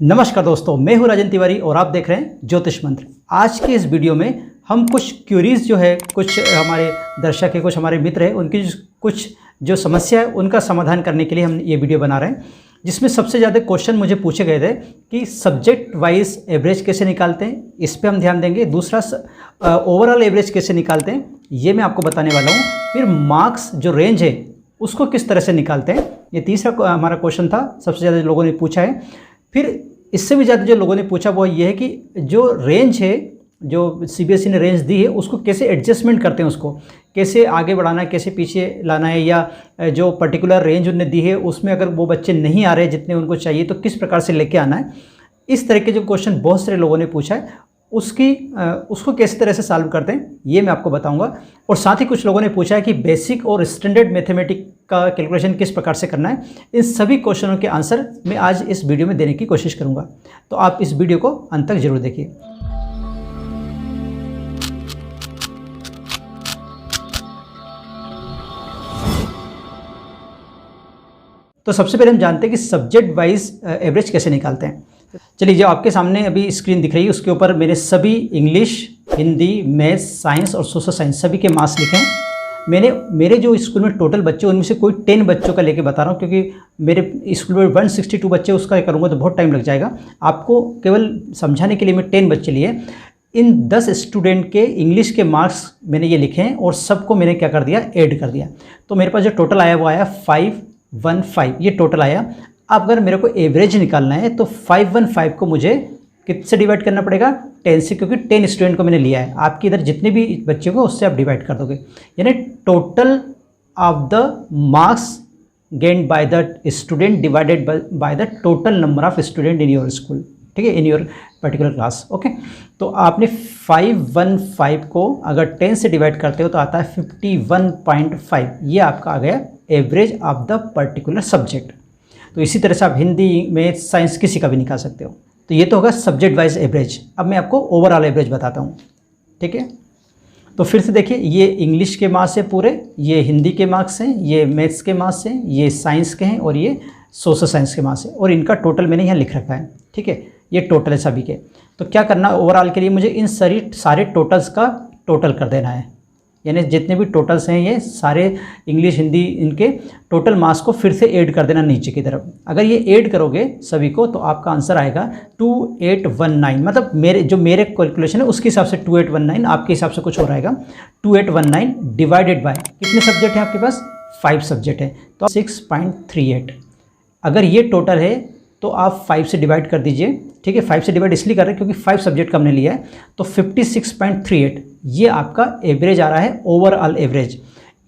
नमस्कार दोस्तों, मैं हूं राजन तिवारी और आप देख रहे हैं ज्योतिष मंत्र। आज के इस वीडियो में हम कुछ क्यूरीज जो है, कुछ हमारे दर्शक है, कुछ हमारे मित्र हैं, उनकी कुछ जो समस्या है उनका समाधान करने के लिए हम ये वीडियो बना रहे हैं। जिसमें सबसे ज़्यादा क्वेश्चन मुझे पूछे गए थे कि सब्जेक्ट वाइज एवरेज कैसे निकालते हैं, इस पर हम ध्यान देंगे। दूसरा, ओवरऑल एवरेज कैसे निकालते हैं, ये मैं आपको बताने वाला हूँ। फिर मार्क्स जो रेंज है उसको किस तरह से निकालते हैं, ये तीसरा हमारा क्वेश्चन था, सबसे ज़्यादा लोगों ने पूछा है। फिर इससे भी ज़्यादा जो लोगों ने पूछा वो ये है कि जो रेंज है, जो सीबीएसई ने रेंज दी है, उसको कैसे एडजस्टमेंट करते हैं, उसको कैसे आगे बढ़ाना है, कैसे पीछे लाना है, या जो पर्टिकुलर रेंज उन्होंने दी है उसमें अगर वो बच्चे नहीं आ रहे जितने उनको चाहिए तो किस प्रकार से लेके आना है। इस तरह के जो क्वेश्चन बहुत सारे लोगों ने पूछा है, उसको किस तरह से सॉल्व करते हैं ये मैं आपको बताऊंगा। और साथ ही कुछ लोगों ने पूछा है कि बेसिक और स्टैंडर्ड मैथमेटिक्स का कैलकुलेशन किस प्रकार से करना है। इन सभी क्वेश्चनों के आंसर मैं आज इस वीडियो में देने की कोशिश करूंगा, तो आप इस वीडियो को अंत तक जरूर देखिए। तो सबसे पहले हम जानते हैं कि सब्जेक्ट वाइज एवरेज कैसे निकालते हैं। चलिए, जो आपके सामने अभी स्क्रीन दिख रही है उसके ऊपर मैंने सभी इंग्लिश, हिंदी, मैथ्स, साइंस और सोशल साइंस सभी के मार्क्स लिखे हैं। मेरे जो स्कूल में टोटल बच्चे, उनमें से कोई 10 बच्चों का लेके बता रहा हूँ, क्योंकि मेरे स्कूल में 162 बच्चे, उसका करूँगा तो बहुत टाइम लग जाएगा। आपको केवल समझाने के लिए मैं 10 बच्चे लिए। इन 10 स्टूडेंट के इंग्लिश के मार्क्स मैंने ये लिखे हैं और सबको मैंने क्या कर दिया, ऐड कर दिया। तो मेरे पास जो टोटल आया वो आया 515, ये टोटल आया। अब अगर मेरे को एवरेज निकालना है तो 515 को मुझे किससे डिवाइड करना पड़ेगा, 10 से, क्योंकि 10 स्टूडेंट को मैंने लिया है। आपकी इधर जितने भी बच्चे को उससे आप डिवाइड कर दोगे, यानी total of the marks gained by the student divided by the total number of student in your school, ठीक है, in your particular class. Okay, तो आपने 515 को अगर 10 से डिवाइड करते हो तो आता है 51.5। ये आपका आ गया average of the particular subject. तो इसी तरह से आप हिंदी, मैथ्स, साइंस किसी का भी निकाल सकते हो। तो ये तो होगा सब्जेक्ट वाइज एवरेज। अब मैं आपको ओवरऑल एवरेज बताता हूँ, ठीक है। तो फिर से देखिए, ये इंग्लिश के मार्क्स हैं पूरे, ये हिंदी के मार्क्स हैं, ये मैथ्स के मार्क्स हैं, ये साइंस के हैं और ये सोशल साइंस के मार्क्स हैं। और इनका टोटल मैंने यहाँ लिख रखा है, ठीक है, ये टोटल है सभी के। तो क्या करना ओवरऑल के लिए, मुझे इन सारे टोटल्स का टोटल कर देना है, यानी जितने भी टोटल्स हैं ये सारे इंग्लिश, हिंदी, इनके टोटल मार्क्स को फिर से ऐड कर देना नीचे की तरफ। अगर ये ऐड करोगे सभी को तो आपका आंसर आएगा 2819। मतलब मेरे कैलकुलेशन है उसके हिसाब से 2819, आपके हिसाब से कुछ और आएगा। 2819 डिवाइडेड बाय कितने सब्जेक्ट हैं आपके पास, 5 सब्जेक्ट है, तो 6.38। अगर ये टोटल है तो आप 5 से डिवाइड कर दीजिए, ठीक है। 5 से डिवाइड इसलिए कर रहे हैं क्योंकि 5 सब्जेक्ट का हमने लिया है, तो 56.38 ये आपका एवरेज आ रहा है, ओवरऑल एवरेज।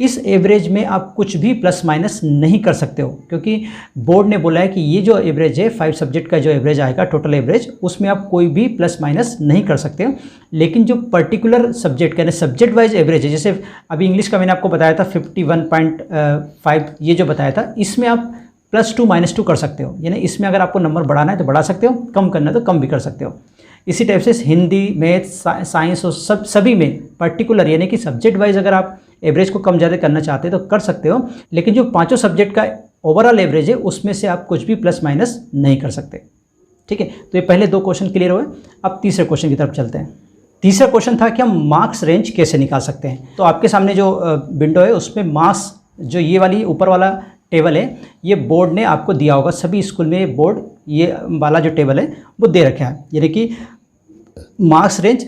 इस एवरेज में आप कुछ भी प्लस माइनस नहीं कर सकते हो, क्योंकि बोर्ड ने बोला है कि ये जो एवरेज है 5 सब्जेक्ट का जो एवरेज आएगा टोटल एवरेज, उसमें आप कोई भी प्लस माइनस नहीं कर सकते हो। लेकिन जो पर्टिकुलर सब्जेक्ट का सब्जेक्ट वाइज एवरेज है, जैसे अभी इंग्लिश का मैंने आपको बताया था 51.5, ये जो बताया था, इसमें आप +2 -2 कर सकते हो, यानी इसमें अगर आपको नंबर बढ़ाना है तो बढ़ा सकते हो, कम करना है तो कम भी कर सकते हो। इसी टाइप से हिंदी, मैथ्स, साइंस और सभी में पर्टिकुलर, यानी कि सब्जेक्ट वाइज अगर आप एवरेज को कम ज़्यादा करना चाहते हैं तो कर सकते हो। लेकिन जो 5 सब्जेक्ट का ओवरऑल एवरेज है उसमें से आप कुछ भी प्लस माइनस नहीं कर सकते, ठीक है। तो ये पहले 2 क्वेश्चन क्लियर हुए। अब तीसरे क्वेश्चन की तरफ चलते हैं। तीसरा क्वेश्चन था कि हम मार्क्स रेंज कैसे निकाल सकते हैं। तो आपके सामने जो विंडो है उसमें मार्क्स, जो ये वाली ऊपर वाला टेबल है, ये बोर्ड ने आपको दिया होगा। सभी स्कूल में बोर्ड ये वाला जो टेबल है वो दे रखा है, यानी कि marks range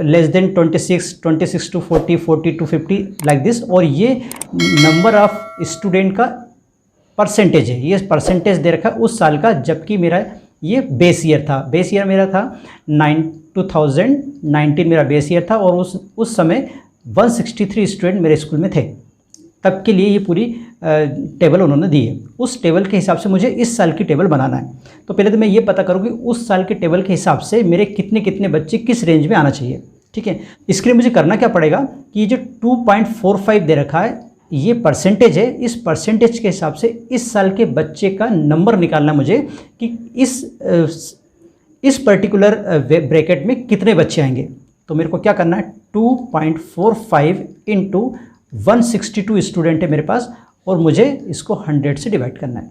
less than 26 to 40, 40 to 50 like this. और ये नंबर ऑफ स्टूडेंट का परसेंटेज है, ये परसेंटेज दे रखा है उस साल का, जबकि मेरा ये बेस ईयर था। बेस ईयर मेरा था 2019 मेरा बेस ईयर था, और उस समय 163 स्टूडेंट मेरे स्कूल में थे। तब के लिए ये पूरी टेबल उन्होंने दी है। उस टेबल के हिसाब से मुझे इस साल की टेबल बनाना है। तो पहले तो मैं ये पता करूँ कि उस साल के टेबल के हिसाब से मेरे कितने बच्चे किस रेंज में आना चाहिए, ठीक है। इसके लिए मुझे करना क्या पड़ेगा कि ये जो 2.45 दे रखा है ये परसेंटेज है, इस परसेंटेज के हिसाब से इस साल के बच्चे का नंबर निकालना मुझे कि इस पर्टिकुलर ब्रैकेट में कितने बच्चे आएंगे। तो मेरे को क्या करना है, 2.45 इंटू 162 स्टूडेंट है मेरे पास, और मुझे इसको 100 से डिवाइड करना है।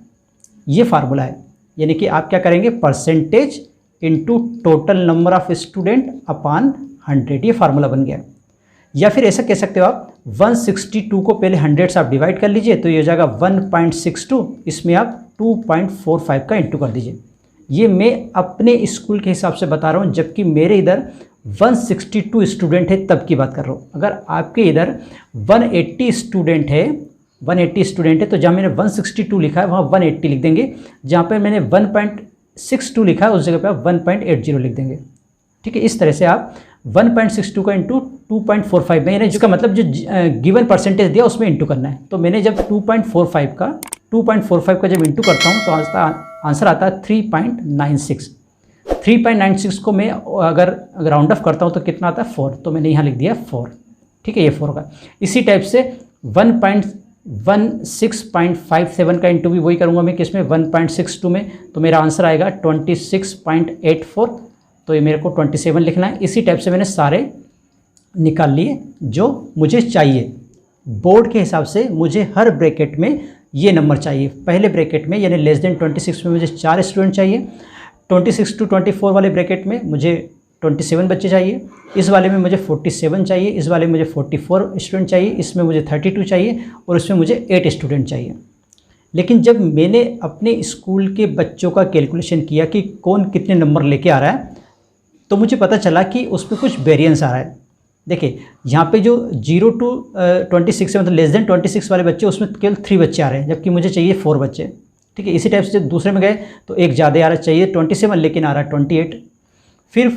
ये फार्मूला है, यानी कि आप क्या करेंगे, percentage into total number of student upon 100, ये फार्मूला बन गया। या फिर ऐसा कह सकते हो आप 162 को पहले 100 से आप डिवाइड कर लीजिए तो ये हो जाएगा 1.62, इसमें आप 2.45 का इंटू कर दीजिए। ये मैं अपने स्कूल के हिसाब से बता रहा हूँ, जबकि मेरे इधर 162 स्टूडेंट है तब की बात कर रहा हूँ। अगर आपके इधर 180 स्टूडेंट है, 180 स्टूडेंट है तो जहाँ मैंने 162 लिखा है वहाँ 180 लिख देंगे, जहाँ पे मैंने 1.62 लिखा है उस जगह पे आप 1.80 लिख देंगे। ठीक है, इस तरह से आप 1.62 का इंटू 2.45 में, यानी जिसका मतलब जो गिवन परसेंटेज दिया उसमें इंटू करना है। तो मैंने जब 2.45 का जब इंटू करता हूँ तो आंसर आता है 3.96। 3.96 को मैं अगर राउंड ऑफ करता हूँ तो कितना आता है 4, तो मैंने यहाँ लिख दिया 4। ठीक है, ये 4 का। इसी टाइप से 1.1657 का इंटू भी वही करूँगा मैं किसमें, 1.62 में, तो मेरा आंसर आएगा 26.84। तो ये मेरे को 27 लिखना है। इसी टाइप से मैंने सारे निकाल लिए जो मुझे चाहिए। बोर्ड के हिसाब से मुझे हर ब्रैकेट में ये नंबर चाहिए। पहले ब्रैकेट में यानी लेस देन 26 में मुझे 4 स्टूडेंट चाहिए, 26 to 24 वाले ब्रैकेट में मुझे 27 बच्चे चाहिए, इस वाले में मुझे 47 चाहिए, इस वाले में मुझे 44 स्टूडेंट चाहिए, इसमें मुझे 32 चाहिए और इसमें मुझे 8 स्टूडेंट चाहिए। लेकिन जब मैंने अपने स्कूल के बच्चों का कैलकुलेशन किया कि कौन कितने नंबर लेके आ रहा है, तो मुझे पता चला कि उसमें कुछ वेरिएंस आ रहा है। देखिए यहाँ पे जो 0 to 26 है, मतलब लेस देन 26 वाले बच्चे, उसमें केवल 3 बच्चे आ रहे हैं, जबकि मुझे चाहिए 4 बच्चे। ठीक है, इसी टाइप से दूसरे में गए तो एक ज़्यादा आ रहा चाहिए 27, लेकिन आ रहा है 28। फिर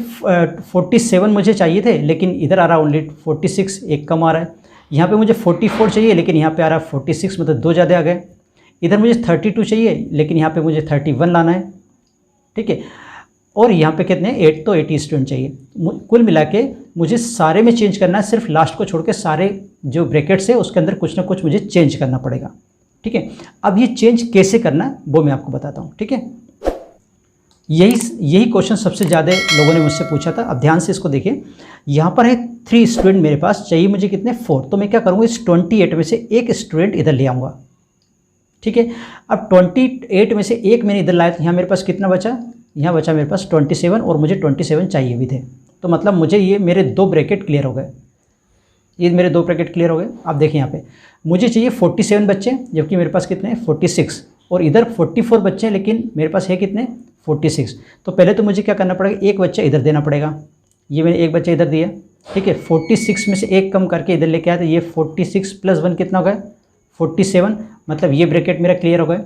47 मुझे चाहिए थे, लेकिन इधर आ रहा है ओनली 46, एक कम आ रहा है। यहाँ पे मुझे 44 चाहिए, लेकिन यहाँ पे आ रहा है 46, मतलब 2 ज़्यादा आ गए। इधर मुझे 32 चाहिए, लेकिन यहाँ पे मुझे 31 लाना है। ठीक है, और यहाँ पे कितने 8, तो 80 स्टूडेंट चाहिए। कुल मिला के मुझे सारे में चेंज करना है, सिर्फ लास्ट को छोड़ के सारे जो ब्रैकेट्स है उसके अंदर कुछ ना कुछ मुझे चेंज करना पड़ेगा। ठीक है, अब ये चेंज कैसे करना है वो मैं आपको बताता हूँ। ठीक है, यही क्वेश्चन सबसे ज़्यादा लोगों ने मुझसे पूछा था। अब ध्यान से इसको देखिए, यहाँ पर है 3 स्टूडेंट मेरे पास, चाहिए मुझे कितने 4। तो मैं क्या करूँगा, इस 28 में से एक स्टूडेंट इधर ले आऊँगा। ठीक है, अब 28 में से एक मैंने इधर लाया तो यहाँ मेरे पास कितना बचा, यहाँ बचा मेरे पास 27, और मुझे 27 चाहिए भी थे। तो मतलब मुझे ये मेरे 2 ब्रैकेट क्लियर हो गए, ये मेरे 2 ब्रैकेट क्लियर हो गए। अब देखिए यहाँ पे मुझे चाहिए 47 बच्चे, जबकि मेरे पास कितने हैं 46, और इधर 44 बच्चे हैं, लेकिन मेरे पास है कितने 46। तो पहले तो मुझे क्या करना पड़ेगा, एक बच्चा इधर देना पड़ेगा। ये मैंने एक बच्चा इधर दिया। ठीक है, 46 में से एक कम करके इधर लेके आया, तो ये 46 + 1 कितना हो गया 47, मतलब ये ब्रैकेट मेरा क्लियर हो गया।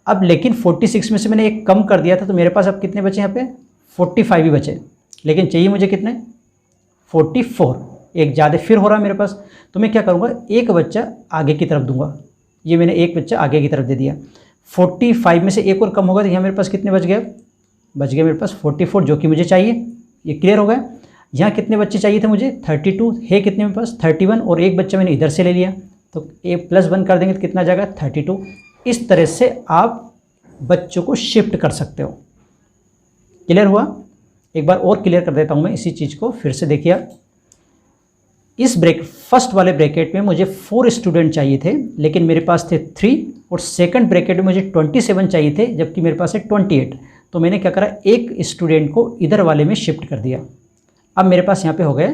अब लेकिन 46 में से मैंने एक कम कर दिया था, तो मेरे पास अब कितने बचे यहाँ पे 45 ही बचे, लेकिन चाहिए मुझे कितने 44, एक ज़्यादा फिर हो रहा है मेरे पास। तो मैं क्या करूँगा, एक बच्चा आगे की तरफ दूंगा। ये मैंने एक बच्चा आगे की तरफ दे दिया। 45 में से एक और कम होगा तो यहाँ मेरे पास कितने बच गए मेरे पास 44, जो कि मुझे चाहिए। ये क्लियर हो गया। यहाँ कितने बच्चे चाहिए थे मुझे 32, है कितने मेरे पास 31, और एक बच्चा मैंने इधर से ले लिया, तो +1 कर देंगे तो कितना जाएगा 32। इस तरह से आप बच्चों को शिफ्ट कर सकते हो। क्लियर हुआ? एक बार और क्लियर कर देता हूँ मैं इसी चीज़ को, फिर से देखिए। इस फर्स्ट वाले ब्रैकेट में मुझे 4 स्टूडेंट चाहिए थे, लेकिन मेरे पास थे 3, और सेकंड ब्रैकेट में मुझे 27 चाहिए थे, जबकि मेरे पास है 28। तो मैंने क्या करा, एक स्टूडेंट को इधर वाले में शिफ्ट कर दिया। अब मेरे पास यहाँ पे हो गए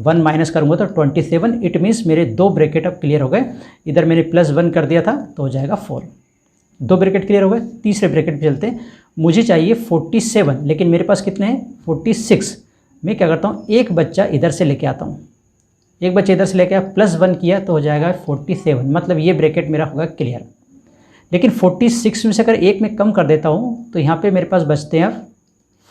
1 माइनस करूँगा तो 27। इट मीन्स मेरे 2 ब्रैकेट अब क्लियर हो गए। इधर मैंने +1 कर दिया था तो हो जाएगा 4। 2 ब्रैकेट क्लियर हो गए। तीसरे ब्रैकेट पे चलते हैं। मुझे चाहिए 47, लेकिन मेरे पास कितने हैं 46। मैं क्या करता हूँ, एक बच्चा इधर से लेके आता हूँ, एक बच्चा इधर से लेके आया, +1 किया तो हो जाएगा 47, मतलब ये ब्रैकेट मेरा होगा क्लियर। लेकिन 46 में से अगर एक में कम कर देता हूँ तो यहाँ पे मेरे पास बचते हैं अब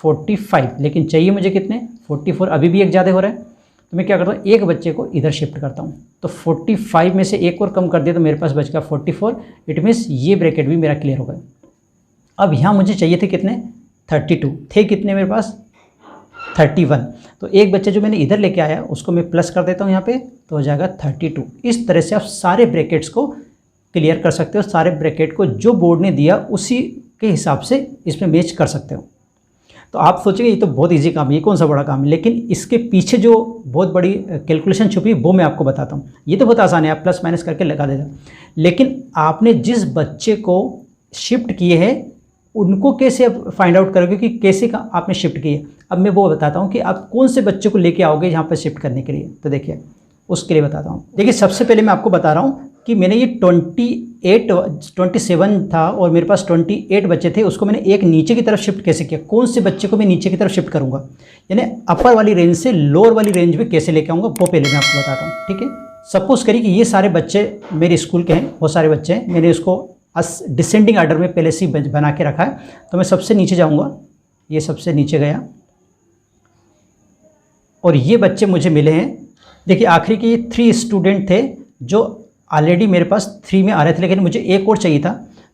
45, लेकिन चाहिए मुझे कितने 44, अभी भी एक ज़्यादा हो रहा है। तो मैं क्या करता हूँ, एक बच्चे को इधर शिफ्ट करता हूँ, तो 45 में से एक और कम कर दिया तो मेरे पास बच गया 44। इट मीन्स ये ब्रैकेट भी मेरा क्लियर हो गया। अब यहाँ मुझे चाहिए थे कितने 32, थे कितने मेरे पास 31। तो एक बच्चे जो मैंने इधर लेके आया उसको मैं प्लस कर देता हूँ यहाँ पे, तो हो जाएगा 32। इस तरह से आप सारे ब्रैकेट्स को क्लियर कर सकते हो। सारे ब्रैकेट को जो बोर्ड ने दिया उसी के हिसाब से इसमें मैच कर सकते हो। तो आप सोचेंगे ये तो बहुत इजी काम है, ये कौन सा बड़ा काम है, लेकिन इसके पीछे जो बहुत बड़ी कैलकुलेशन छुपी है वो मैं आपको बताता हूँ। ये तो बहुत आसान है, आप प्लस माइनस करके लगा देता, लेकिन आपने जिस बच्चे को शिफ्ट किए हैं उनको कैसे आप फाइंड आउट करोगे कि कैसे का आपने शिफ्ट किए। अब मैं वो बताता हूँ कि आप कौन से बच्चे को लेके आओगे यहाँ पर शिफ्ट करने के लिए। तो देखिए उसके लिए बताता हूँ। देखिए सबसे पहले मैं आपको बता रहा हूँ कि मैंने ये 27 था और मेरे पास 28 बच्चे थे, उसको मैंने एक नीचे की तरफ शिफ्ट कैसे किया। कौन से बच्चे को मैं नीचे की तरफ शिफ्ट करूँगा, यानी अपर वाली रेंज से लोअर वाली रेंज में कैसे लेके आऊँगा, वो पहले मैं आपको बताता हूँ। ठीक है, सपोज करिए कि ये सारे बच्चे मेरे स्कूल के हैं, वो सारे बच्चे हैं, मैंने इसको डिसेंडिंग ऑर्डर में पहले से बना के रखा है। तो मैं सबसे नीचे जाऊँगा, ये सबसे नीचे गया और ये बच्चे मुझे मिले हैं। देखिए आखिरी के ये 3 स्टूडेंट थे जो ऑलरेडी मेरे पास 3 में आ रहे थे, लेकिन मुझे एक और चाहिए था।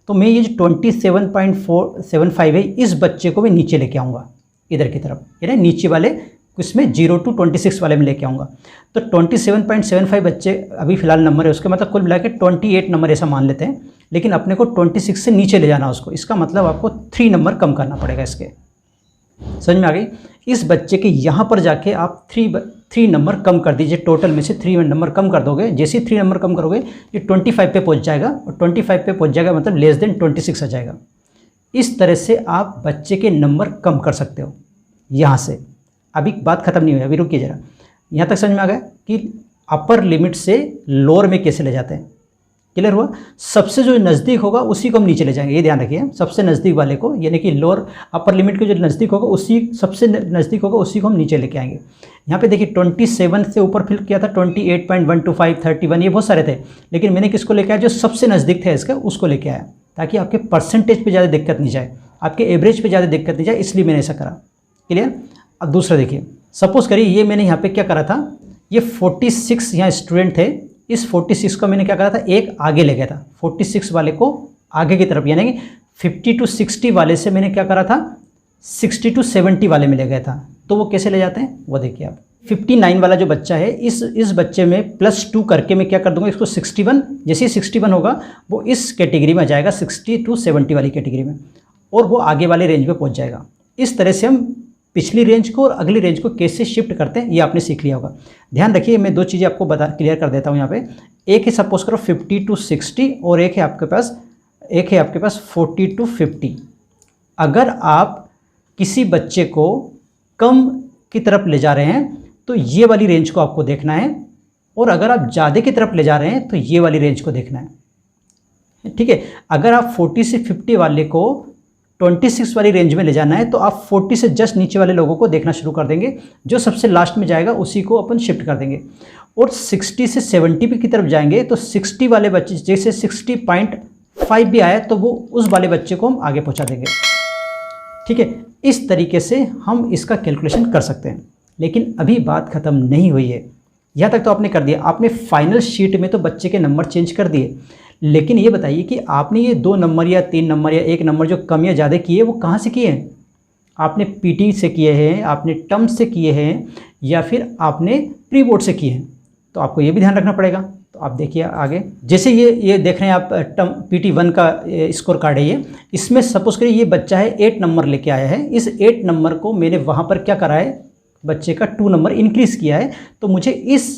तो मैं ये जो 27.475 है, इस बच्चे को मैं नीचे लेके आऊँगा इधर की तरफ, यानी नीचे वाले इसमें 0 to 26 वाले में लेके आऊँगा। तो 27.75 बच्चे अभी फ़िलहाल नंबर है उसका, मतलब कुल मिला के 28 नंबर ऐसा मान लेते हैं, लेकिन अपने को 26 से नीचे ले जाना उसको। इसका मतलब आपको 3 नंबर कम करना पड़ेगा इसके। समझ में आ गई। इस बच्चे के यहाँ पर जाके आप 3 नंबर कम कर दीजिए, टोटल में से 3 नंबर कम कर दोगे। जैसे ही 3 नंबर कम करोगे ये 25 पे पहुँच जाएगा, और 25 पे पहुँच जाएगा मतलब लेस देन 26 आ जाएगा। इस तरह से आप बच्चे के नंबर कम कर सकते हो यहाँ से। अभी बात ख़त्म नहीं हुई, अभी रुकिए ज़रा। यहाँ तक समझ में आ गया कि अपर लिमिट से लोअर में कैसे ले जाते हैं। क्लियर हुआ। सबसे जो नज़दीक होगा उसी को हम नीचे ले जाएंगे, ये ध्यान रखिए। सबसे नज़दीक वाले को, यानी कि लोअर अपर लिमिट के जो नज़दीक होगा उसी, सबसे नज़दीक होगा उसी को हम नीचे लेके आएंगे। यहाँ पे देखिए 27 से ऊपर फिल किया था, 28.125, 31, ये बहुत सारे थे, लेकिन मैंने किसको लेके आया, जो सबसे नज़दीक थे इसका उसको लेके आया, ताकि आपके परसेंटेज पे ज़्यादा दिक्कत नहीं जाए, आपके एवरेज पे ज़्यादा दिक्कत नहीं जाए, इसलिए मैंने ऐसा करा। क्लियर। अब दूसरा देखिए, सपोज़ करिए ये मैंने यहाँ पे क्या करा था, ये 46 यहाँ स्टूडेंट थे, इस 46 को मैंने क्या करा था, एक आगे ले गया था, 46 वाले को आगे की तरफ, यानी कि 50 to 60 वाले से मैंने क्या करा था, 60 to 70 वाले में ले गया था। तो वो कैसे ले जाते हैं वो देखिए आप। 59 वाला जो बच्चा है, इस बच्चे में +2 करके मैं क्या कर दूंगा, इसको 61, जैसे ही 61 होगा वो इस कैटेगरी में आ जाएगा, 60 to 70 वाली कैटेगरी में, और वो आगे वाले रेंज में पहुँच जाएगा। इस तरह से हम पिछली रेंज को और अगली रेंज को कैसे शिफ्ट करते हैं, ये आपने सीख लिया होगा। ध्यान रखिए, मैं 2 चीज़ें आपको क्लियर कर देता हूँ यहाँ पे। एक है सपोज करो 50 to 60, और एक है आपके पास 40 to 50। अगर आप किसी बच्चे को कम की तरफ ले जा रहे हैं तो ये वाली रेंज को आपको देखना है, और अगर आप ज़्यादा की तरफ ले जा रहे हैं तो ये वाली रेंज को देखना है। ठीक है। अगर आप 40 से 50 वाले को 26 वाली रेंज में ले जाना है तो आप 40 से जस्ट नीचे वाले लोगों को देखना शुरू कर देंगे, जो सबसे लास्ट में जाएगा उसी को अपन शिफ्ट कर देंगे। और 60 से 70 की तरफ जाएंगे तो 60 वाले बच्चे, जैसे 60.5 भी आया तो वो उस वाले बच्चे को हम आगे पहुंचा देंगे। ठीक है। इस तरीके से हम इसका कैलकुलेशन कर सकते हैं, लेकिन अभी बात ख़त्म नहीं हुई है। यहाँ तक तो आपने कर दिया, आपने फाइनल शीट में तो बच्चे के नंबर चेंज कर दिए, लेकिन ये बताइए कि आपने ये 2 नंबर या 3 नंबर या 1 नंबर जो कम या ज़्यादा किए वो कहाँ से किए हैं? आपने पीटी से किए हैं, आपने टर्म से किए हैं, या फिर आपने प्री बोर्ड से किए हैं? तो आपको ये भी ध्यान रखना पड़ेगा। तो आप देखिए आगे, जैसे ये देख रहे हैं आप, टर्म PT1 का स्कोर कार्ड है ये। इसमें सपोज करिए ये बच्चा है 8 नंबर लेके आया है, इस 8 नंबर को मैंने वहाँ पर क्या करा है, बच्चे का 2 नंबर इंक्रीज़ किया है, तो मुझे इस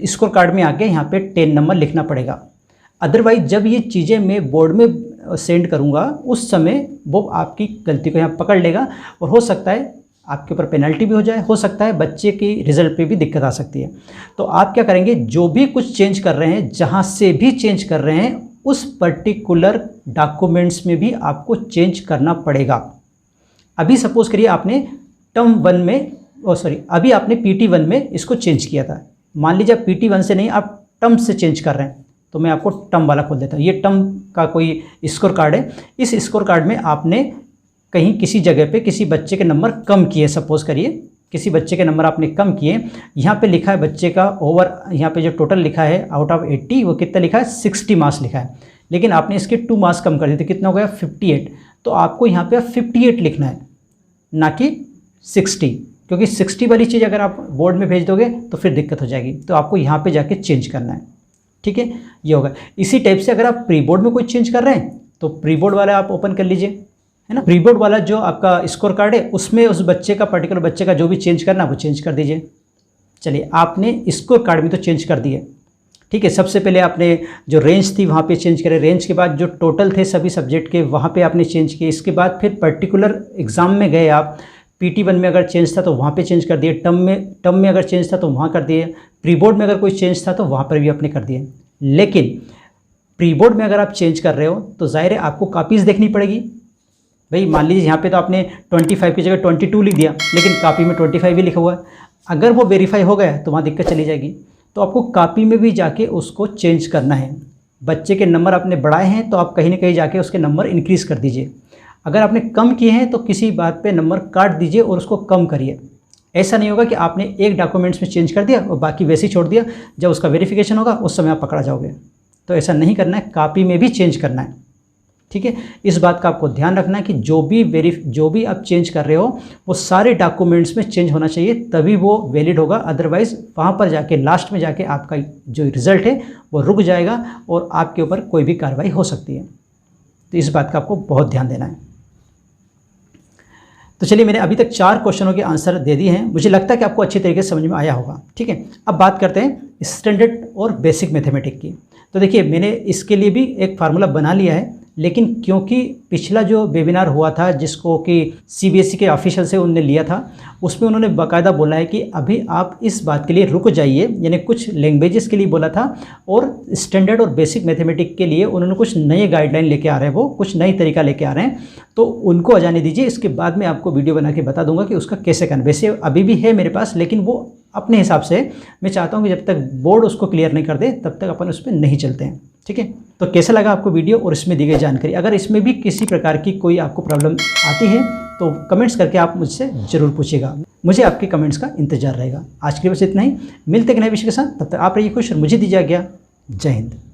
स्कोर कार्ड में आके यहाँ पे 10 नंबर लिखना पड़ेगा। अदरवाइज जब ये चीज़ें मैं बोर्ड में सेंड करूँगा उस समय वो आपकी गलती को यहाँ पकड़ लेगा, और हो सकता है आपके ऊपर पेनल्टी भी हो जाए, हो सकता है बच्चे की रिज़ल्ट पे भी दिक्कत आ सकती है। तो आप क्या करेंगे, जो भी कुछ चेंज कर रहे हैं, जहाँ से भी चेंज कर रहे हैं, उस पर्टिकुलर डॉक्यूमेंट्स में भी आपको चेंज करना पड़ेगा। अभी सपोज करिए आपने टर्म 1 में, अभी आपने PT1 में इसको चेंज किया था। मान लीजिए आप PT1 से नहीं, आप टर्म से चेंज कर रहे हैं, तो मैं आपको टर्म वाला खोल देता हूँ। ये टर्म का कोई स्कोर कार्ड है। इस स्कोर कार्ड में आपने कहीं किसी जगह पे किसी बच्चे के नंबर कम किए, सपोज करिए किसी बच्चे के नंबर आपने कम किए। यहाँ पे लिखा है बच्चे का ओवर, यहाँ पे जो टोटल लिखा है आउट ऑफ 80, वो कितना लिखा है, 60 मार्क्स लिखा है, लेकिन आपने इसके 2 मार्क्स कम कर दिए, तो कितना हो गया, 58। तो आपको यहाँ पे 58 लिखना है, ना कि 60, क्योंकि 60 वाली चीज़ अगर आप बोर्ड में भेज दोगे तो फिर दिक्कत हो जाएगी। तो आपको यहाँ पे जाके चेंज करना है। ठीक है, ये होगा। इसी टाइप से अगर आप प्री बोर्ड में कोई चेंज कर रहे हैं तो प्री बोर्ड वाला आप ओपन कर लीजिए, है ना। प्री बोर्ड वाला जो आपका स्कोर कार्ड है उसमें उस बच्चे का, पर्टिकुलर बच्चे का जो भी चेंज करना वो चेंज कर दीजिए। चलिए, आपने स्कोर कार्ड में तो चेंज कर दिए, ठीक है। सबसे पहले आपने जो रेंज थी वहाँ पे चेंज करे, रेंज के बाद जो टोटल थे सभी सब्जेक्ट के वहाँ पे आपने चेंज किए। इसके बाद फिर पर्टिकुलर एग्ज़ाम में गए आप, PT1 में अगर चेंज था तो वहाँ पे चेंज कर दिए, टर्म में अगर चेंज था तो वहाँ कर दिए, प्री बोर्ड में अगर कोई चेंज था तो वहाँ पर भी आपने कर दिए। लेकिन प्री बोर्ड में अगर आप चेंज कर रहे हो तो ज़ाहिर है आपको कापीज़ देखनी पड़ेगी। भाई मान लीजिए यहाँ पे तो आपने 25 की जगह 22 लिख दिया, लेकिन कापी में 25 ही लिखा हुआ है। अगर वो वेरीफाई हो गया तो वहाँ दिक्कत चली जाएगी। तो आपको कापी में भी जाके उसको चेंज करना है। बच्चे के नंबर आपने बढ़ाए हैं तो आप कहीं ना कहीं जाके उसके नंबर इंक्रीज़ कर दीजिए। अगर आपने कम किए हैं तो किसी बात पे नंबर काट दीजिए और उसको कम करिए। ऐसा नहीं होगा कि आपने एक डॉक्यूमेंट्स में चेंज कर दिया और बाकी वैसे ही छोड़ दिया, जब उसका वेरिफिकेशन होगा उस समय आप पकड़ा जाओगे। तो ऐसा नहीं करना है, कापी में भी चेंज करना है। ठीक है, इस बात का आपको ध्यान रखना है कि जो भी आप चेंज कर रहे हो वो सारे डॉक्यूमेंट्स में चेंज होना चाहिए, तभी वो वैलिड होगा। अदरवाइज़ वहाँ पर जाके लास्ट में जाके आपका जो रिज़ल्ट है वो रुक जाएगा और आपके ऊपर कोई भी कार्रवाई हो सकती है। तो इस बात का आपको बहुत ध्यान देना है। तो चलिए, मैंने अभी तक 4 क्वेश्चनों के आंसर दे दिए हैं। मुझे लगता है कि आपको अच्छी तरीके से समझ में आया होगा। ठीक है, अब बात करते हैं स्टैंडर्ड और बेसिक मैथमेटिक्स की। तो देखिए, मैंने इसके लिए भी एक फार्मूला बना लिया है, लेकिन क्योंकि पिछला जो वेबिनार हुआ था जिसको कि CBSE के ऑफिशियल से उन्होंने लिया था, उसमें उन्होंने बाकायदा बोला है कि अभी आप इस बात के लिए रुक जाइए, यानी कुछ लैंग्वेजेस के लिए बोला था और स्टैंडर्ड और बेसिक मैथमेटिक्स के लिए उन्होंने कुछ नए गाइडलाइन लेके आ रहे हैं, वो कुछ नई तरीका लेके आ रहे हैं, तो उनको आ जाने दीजिए। इसके बाद मैं आपको वीडियो बना के बता दूंगा कि उसका कैसे करना। वैसे अभी भी है मेरे पास, लेकिन वो अपने हिसाब से मैं चाहता हूँ कि जब तक बोर्ड उसको क्लियर नहीं कर दे तब तक अपन उस पर नहीं चलते हैं। ठीक है, तो कैसा लगा आपको वीडियो और इसमें दी गई जानकारी? अगर इसमें भी किसी प्रकार की कोई आपको प्रॉब्लम आती है तो कमेंट्स करके आप मुझसे ज़रूर पूछिएगा। मुझे आपके कमेंट्स का इंतजार रहेगा। आज के लिए बस इतना ही, मिलते हैं नए विषय के साथ। तब तक आप रहिए खुश और मुझे दीजिए आज्ञा। जय हिंद।